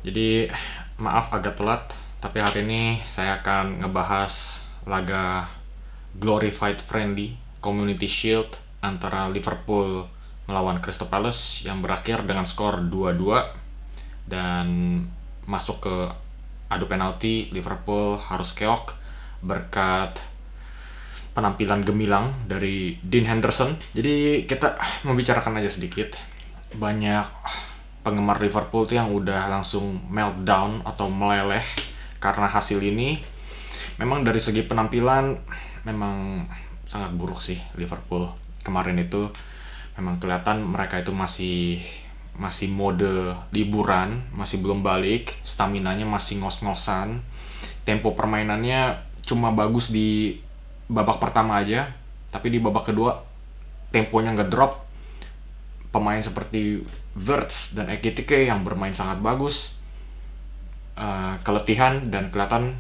Jadi maaf agak telat, tapi hari ini saya akan ngebahas laga Glorified Friendly Community Shield antara Liverpool melawan Crystal Palace yang berakhir dengan skor 2-2 dan masuk ke adu penalti. Liverpool harus keok berkat penampilan gemilang dari Dean Henderson. Jadi kita membicarakan aja sedikit. Banyak penggemar Liverpool tuh yang udah langsung meltdown atau meleleh karena hasil ini. Memang dari segi penampilan memang sangat buruk sih Liverpool. Kemarin itu memang kelihatan mereka itu masih mode liburan, masih belum balik, staminanya masih ngos-ngosan. Tempo permainannya cuma bagus di babak pertama aja, tapi di babak kedua temponya ngedrop. Pemain seperti Wirtz dan Ekitike yang bermain sangat bagus keletihan, dan kelihatan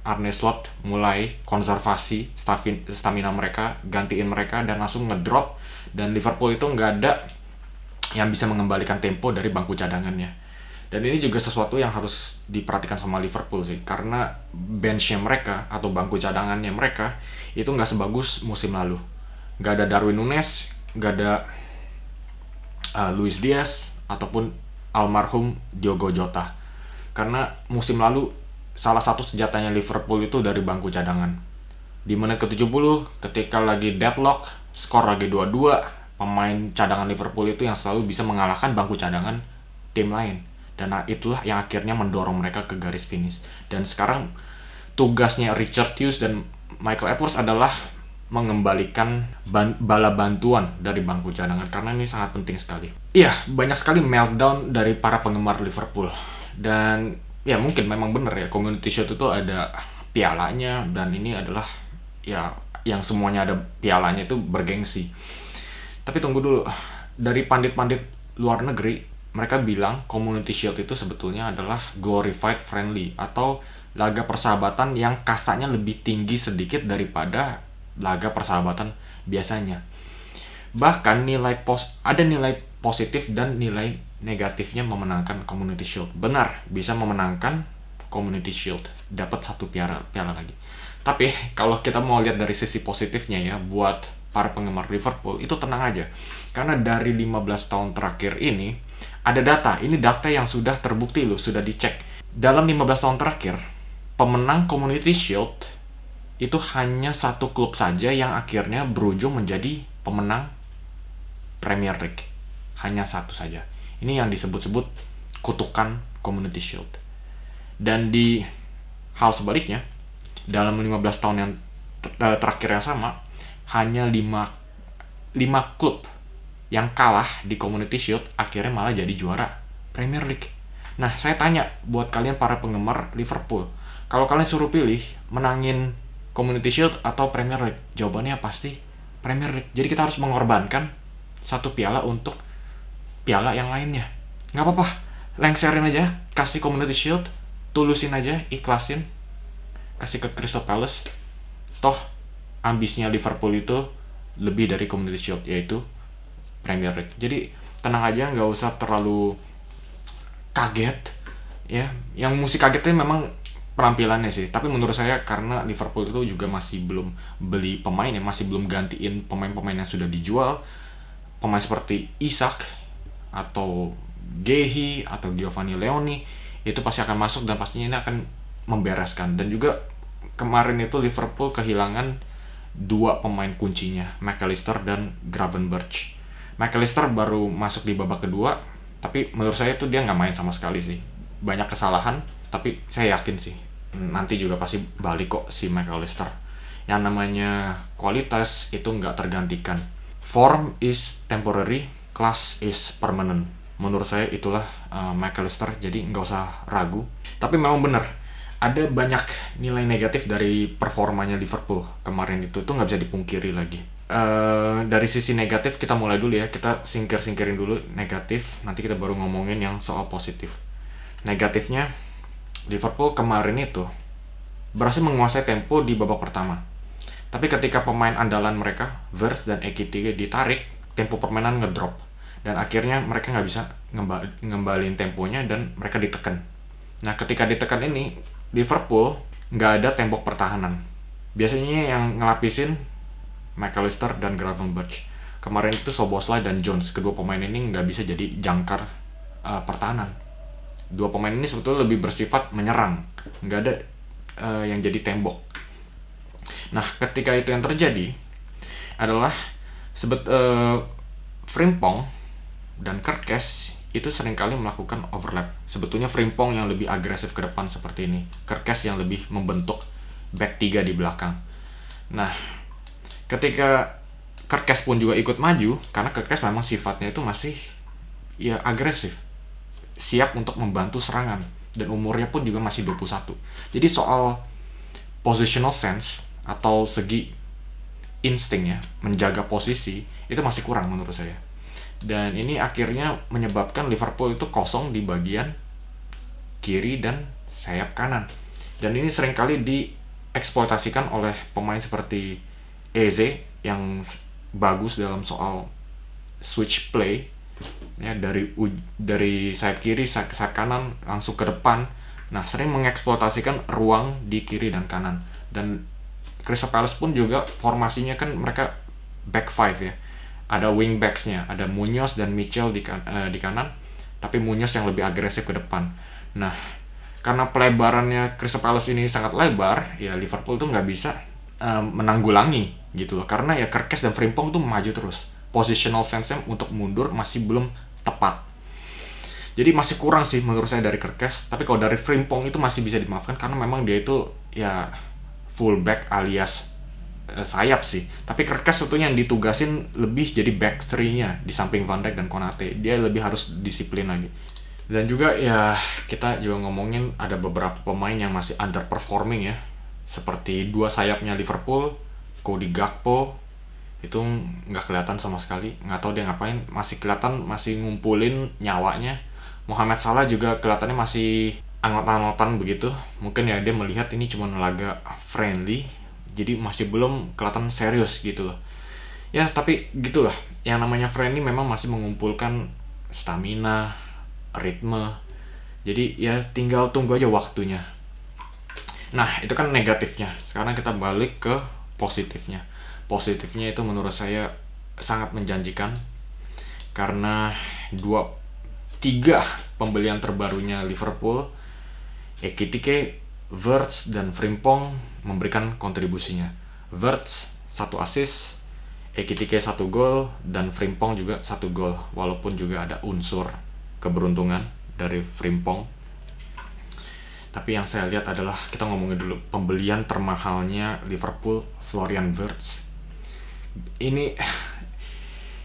Arne Slot mulai konservasi stamina mereka, gantiin mereka dan langsung ngedrop, dan Liverpool itu nggak ada yang bisa mengembalikan tempo dari bangku cadangannya. Dan ini juga sesuatu yang harus diperhatikan sama Liverpool sih, karena benchnya mereka atau bangku cadangannya mereka itu nggak sebagus musim lalu. Nggak ada Darwin Núñez, nggak ada Luis Diaz ataupun almarhum Diogo Jota. Karena musim lalu salah satu senjatanya Liverpool itu dari bangku cadangan. Di menit ke-70 ketika lagi deadlock, skor lagi 2-2, pemain cadangan Liverpool itu yang selalu bisa mengalahkan bangku cadangan tim lain. Dan itulah yang akhirnya mendorong mereka ke garis finish. Dan sekarang tugasnya Richard Hughes dan Michael Edwards adalah mengembalikan bala bantuan dari bangku cadangan, karena ini sangat penting sekali. Iya, banyak sekali meltdown dari para penggemar Liverpool. Dan ya mungkin memang benar ya, Community Shield itu ada pialanya, dan ini adalah ya yang semuanya ada pialanya itu bergengsi. Tapi tunggu dulu, dari pandit-pandit luar negeri, mereka bilang Community Shield itu sebetulnya adalah glorified friendly atau laga persahabatan yang kastanya lebih tinggi sedikit daripada laga persahabatan biasanya. Bahkan ada nilai positif dan nilai negatifnya memenangkan Community Shield. Benar, bisa memenangkan Community Shield, dapat satu piala lagi. Tapi kalau kita mau lihat dari sisi positifnya ya, buat para penggemar Liverpool itu tenang aja. Karena dari 15 tahun terakhir ini ada data, ini data yang sudah terbukti loh, sudah dicek. Dalam 15 tahun terakhir, pemenang Community Shield itu hanya satu klub saja yang akhirnya berujung menjadi pemenang Premier League. Hanya satu saja. Ini yang disebut-sebut kutukan Community Shield. Dan di hal sebaliknya, dalam 15 tahun yang terakhir yang sama, hanya 5 klub yang kalah di Community Shield akhirnya malah jadi juara Premier League. Nah, saya tanya buat kalian para penggemar Liverpool, kalau kalian suruh pilih menangin Community Shield atau Premier League, jawabannya pasti Premier League. Jadi kita harus mengorbankan satu piala untuk piala yang lainnya. Nggak apa-apa, lengserin aja, kasih Community Shield, tulusin aja, ikhlasin, kasih ke Crystal Palace. Toh ambisinya Liverpool itu lebih dari Community Shield, yaitu Premier League. Jadi tenang aja, nggak usah terlalu kaget ya. Yang mesti kagetnya memang penampilannya sih, tapi menurut saya karena Liverpool itu juga masih belum beli pemain ya, masih belum gantiin pemain-pemain yang sudah dijual. Pemain seperti Isak atau Gehi atau Giovanni Leoni itu pasti akan masuk dan pastinya ini akan membereskan. Dan juga kemarin itu Liverpool kehilangan 2 pemain kuncinya, McAllister dan Gravenberch. McAllister baru masuk di babak kedua, tapi menurut saya itu dia nggak main sama sekali sih. Banyak kesalahan, tapi saya yakin sih nanti juga pasti balik kok si McAllister. Yang namanya kualitas itu nggak tergantikan. Form is temporary, class is permanent. Menurut saya itulah McAllister, jadi nggak usah ragu. Tapi memang benar, ada banyak nilai negatif dari performanya Liverpool kemarin itu nggak bisa dipungkiri lagi. Dari sisi negatif kita mulai dulu ya, kita singkirin dulu negatif, nanti kita baru ngomongin yang soal positif. Negatifnya, Liverpool kemarin itu berhasil menguasai tempo di babak pertama. Tapi ketika pemain andalan mereka, Wirtz dan Ekitike ditarik, tempo permainan ngedrop. Dan akhirnya mereka nggak bisa ngembalin temponya dan mereka ditekan. Nah, ketika ditekan ini, Liverpool nggak ada tembok pertahanan. Biasanya yang ngelapisin McAllister dan Gravenberch. Kemarin itu Szoboszlai dan Jones, kedua pemain ini nggak bisa jadi jangkar pertahanan. Dua pemain ini sebetulnya lebih bersifat menyerang, nggak ada yang jadi tembok. Nah, ketika itu yang terjadi adalah Frimpong dan Kerkez itu seringkali melakukan overlap. Sebetulnya Frimpong yang lebih agresif ke depan seperti ini, Kerkez yang lebih membentuk back 3 di belakang. Nah, ketika Kerkez pun juga ikut maju, karena Kerkez memang sifatnya itu masih ya agresif, siap untuk membantu serangan, dan umurnya pun juga masih 21. Jadi soal positional sense atau segi insting ya, menjaga posisi itu masih kurang menurut saya. Dan ini akhirnya menyebabkan Liverpool itu kosong di bagian kiri dan sayap kanan. Dan ini seringkali dieksploitasikan oleh pemain seperti Eze yang bagus dalam soal switch play ya, dari sayap kiri sayap kanan langsung ke depan. Nah, sering mengeksploitasikan ruang di kiri dan kanan. Dan Crystal Palace pun juga formasinya kan mereka back 5 ya. Ada wingbacks-nya, ada Munoz dan Mitchell di kanan, tapi Munoz yang lebih agresif ke depan. Nah, karena pelebarannya Crystal Palace ini sangat lebar, ya Liverpool tuh nggak bisa menanggulangi gitu loh. Karena ya Kerkez dan Frimpong tuh maju terus. Positional sense-nya untuk mundur masih belum tepat. Jadi masih kurang sih menurut saya dari Kerkez. Tapi kalau dari Frimpong itu masih bisa dimaafkan karena memang dia itu ya fullback alias sayap sih. Tapi Kerkez sebetulnya yang ditugasin lebih jadi back 3-nya di samping Van Dijk dan Konate. Dia lebih harus disiplin lagi. Dan juga ya kita juga ngomongin ada beberapa pemain yang masih underperforming ya. Seperti dua sayapnya Liverpool, Cody Gakpo itu nggak kelihatan sama sekali, nggak tahu dia ngapain, masih kelihatan masih ngumpulin nyawanya. Mohamed Salah juga kelihatannya masih angot-angotan begitu. Mungkin ya dia melihat ini cuma laga friendly, jadi masih belum kelihatan serius gitu loh. Ya tapi gitulah, yang namanya friendly memang masih mengumpulkan stamina, ritme. Jadi ya tinggal tunggu aja waktunya. Nah, itu kan negatifnya. Sekarang kita balik ke positifnya. Positifnya itu menurut saya sangat menjanjikan. Karena 3 pembelian terbarunya Liverpool, Ekitike, Wirtz, dan Frimpong memberikan kontribusinya. Wirtz 1 assist, Ekitike 1 gol, dan Frimpong juga 1 gol. Walaupun juga ada unsur keberuntungan dari Frimpong. Tapi yang saya lihat adalah, kita ngomongin dulu pembelian termahalnya Liverpool, Florian Wirtz. Ini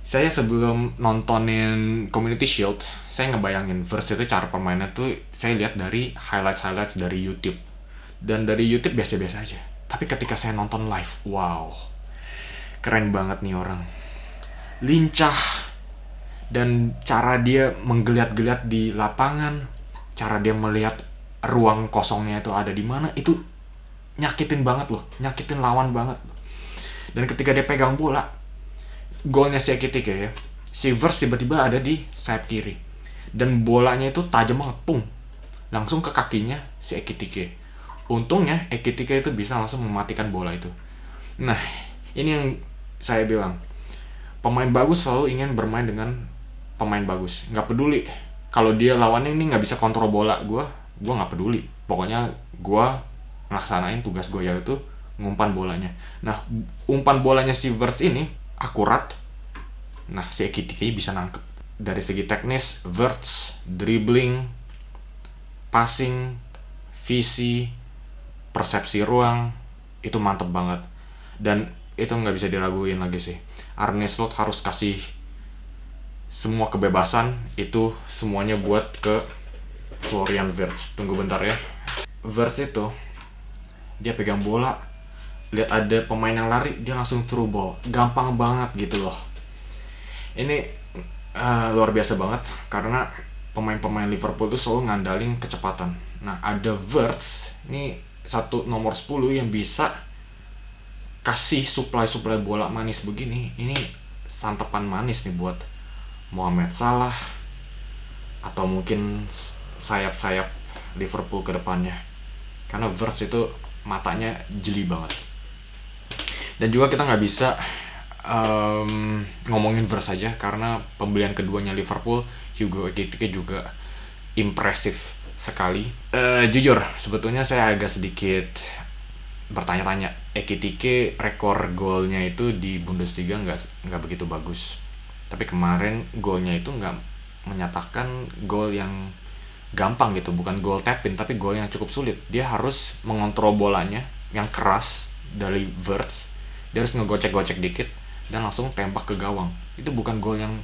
saya sebelum nontonin Community Shield, saya ngebayangin Wirtz itu cara permainnya tuh saya lihat dari highlights dari YouTube. Dan dari YouTube biasa-biasa aja. Tapi ketika saya nonton live, wow, keren banget nih orang. Lincah, dan cara dia menggeliat-geliat di lapangan, cara dia melihat ruang kosongnya itu ada di mana, itu nyakitin banget loh, nyakitin lawan banget. Dan ketika dia pegang bola, golnya si Ekitike ya, si Wirtz tiba-tiba ada di sayap kiri, dan bolanya itu tajam banget, pung, langsung ke kakinya si Ekitike. Untungnya Ekitike itu bisa langsung mematikan bola itu. Nah, ini yang saya bilang, pemain bagus selalu ingin bermain dengan pemain bagus. Nggak peduli kalau dia lawannya ini nggak bisa kontrol bola, gue nggak peduli. Pokoknya gue ngelaksanain tugas gue, yaitu ngumpan bolanya. Nah, umpan bolanya si Wirtz ini akurat. Nah, si Ekitike bisa nangkep. Dari segi teknis, Wirtz, dribbling, passing, visi, persepsi ruang, itu mantep banget. Dan itu nggak bisa diraguin lagi sih. Arne Slot harus kasih semua kebebasan, itu semuanya buat ke Florian Wirtz. Tunggu bentar ya. Wirtz itu, dia pegang bola, lihat ada pemain yang lari, dia langsung through ball. Gampang banget gitu loh. Ini luar biasa banget, karena pemain-pemain Liverpool itu selalu ngandalin kecepatan. Nah, ada Wirtz, ini nomor 10 yang bisa kasih supply bola manis begini. Ini santapan manis nih buat Mohamed Salah, atau mungkin sayap-sayap Liverpool ke depannya. Karena Wirtz itu matanya jeli banget. Dan juga kita nggak bisa ngomongin Wirtz saja, karena pembelian keduanya Liverpool, Hugo Ekitike juga impresif sekali. Jujur, sebetulnya saya agak sedikit bertanya-tanya. Ekitike rekor golnya itu di Bundesliga nggak begitu bagus. Tapi kemarin golnya itu nggak menyatakan gol yang gampang gitu, bukan gol tap in, tapi gol yang cukup sulit. Dia harus mengontrol bolanya yang keras dari Wirtz. Dia harus ngegocek-gocek dikit dan langsung tembak ke gawang. Itu bukan gol yang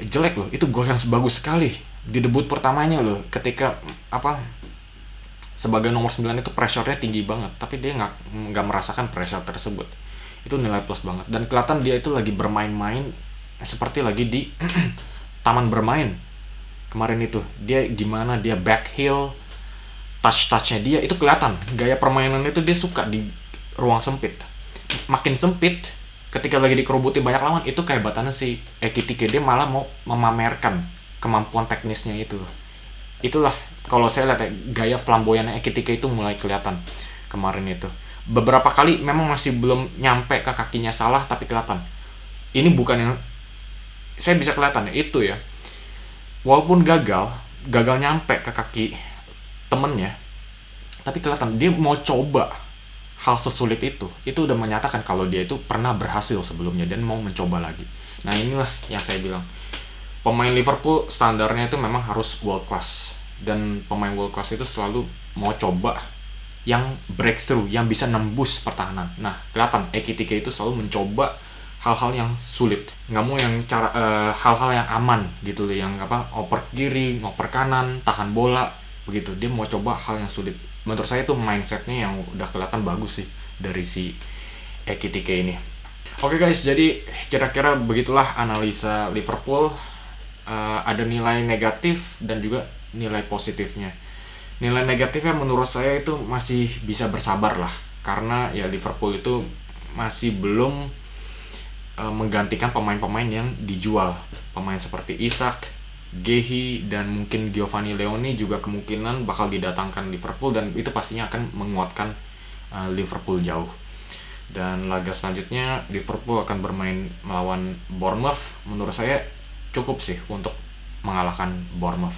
jelek loh, itu gol yang bagus sekali di debut pertamanya loh, ketika sebagai nomor 9 itu pressure-nya tinggi banget, tapi dia nggak merasakan pressure tersebut. Itu nilai plus banget, dan kelihatan dia itu lagi bermain-main seperti lagi di taman bermain. Kemarin itu dia gimana, dia back heel, touch-touchnya dia itu kelihatan, gaya permainan itu dia suka di ruang sempit. Makin sempit ketika lagi dikerubuti banyak lawan, itu kehebatannya si Ekitike, dia malah mau memamerkan kemampuan teknisnya itu. Itulah kalau saya lihat gaya flamboyannya Ekitike itu mulai kelihatan kemarin itu. Beberapa kali memang masih belum nyampe ke kakinya Salah, tapi kelihatan. Ini bukan yang saya bisa kelihatan itu ya. Walaupun gagal nyampe ke kaki temennya, tapi kelihatan dia mau coba hal sesulit itu udah menyatakan kalau dia itu pernah berhasil sebelumnya dan mau mencoba lagi. Nah inilah yang saya bilang, pemain Liverpool standarnya itu memang harus world class, dan pemain world class itu selalu mau coba yang breakthrough, yang bisa nembus pertahanan. Nah kelihatan Ekitike itu selalu mencoba hal-hal yang sulit, nggak mau yang hal-hal yang aman gitu loh, yang oper kiri, ngoper kanan, tahan bola begitu. Dia mau coba hal yang sulit. Menurut saya itu mindsetnya yang udah kelihatan bagus sih dari si Ekitike ini. Oke guys, jadi kira-kira begitulah analisa Liverpool. Ada nilai negatif dan juga nilai positifnya. Nilai negatifnya menurut saya itu masih bisa bersabar lah, karena ya Liverpool itu masih belum menggantikan pemain-pemain yang dijual. Pemain seperti Isak, Gehi, dan mungkin Giovanni Leoni juga kemungkinan bakal didatangkan Liverpool, dan itu pastinya akan menguatkan Liverpool jauh. Dan laga selanjutnya Liverpool akan bermain melawan Bournemouth. Menurut saya cukup sih untuk mengalahkan Bournemouth.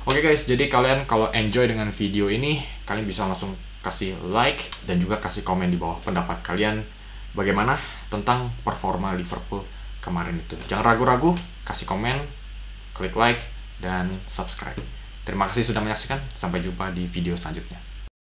Oke guys, jadi kalian kalau enjoy dengan video ini, kalian bisa langsung kasih like dan juga kasih komen di bawah pendapat kalian bagaimana tentang performa Liverpool kemarin itu. Jangan ragu-ragu, kasih komen, klik like, dan subscribe. Terima kasih sudah menyaksikan. Sampai jumpa di video selanjutnya.